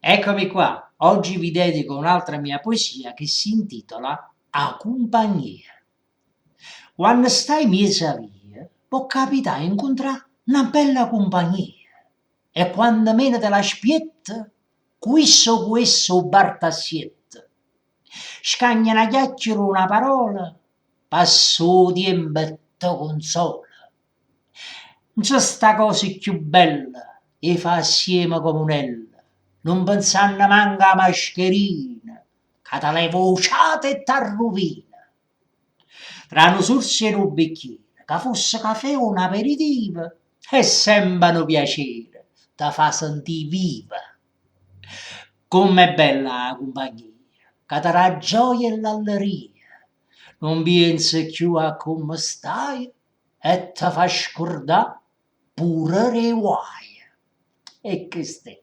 Eccomi qua, oggi vi dedico un'altra mia poesia che si intitola A compagnia. Quando stai mesa via, può capitare incontrare una bella compagnia. E quando meno te la spietta, questo bartassietta. Scagna una chiacchiera una parola, passo tempo e te consola. Non c'è sta cosa più bella e fa assieme comunella, non pensando manca a mascherina, che te l'hai vociata e t'arrovina. Tra un sorso e un bicchiere, che fosse caffè o un aperitivo, è sempre un piacere, ti fa sentire viva. Com'è bella la compagnia, che ti dà gioia e l'alleria, non pensi più a come stai e ti fa scordare pure le guai. E che stai?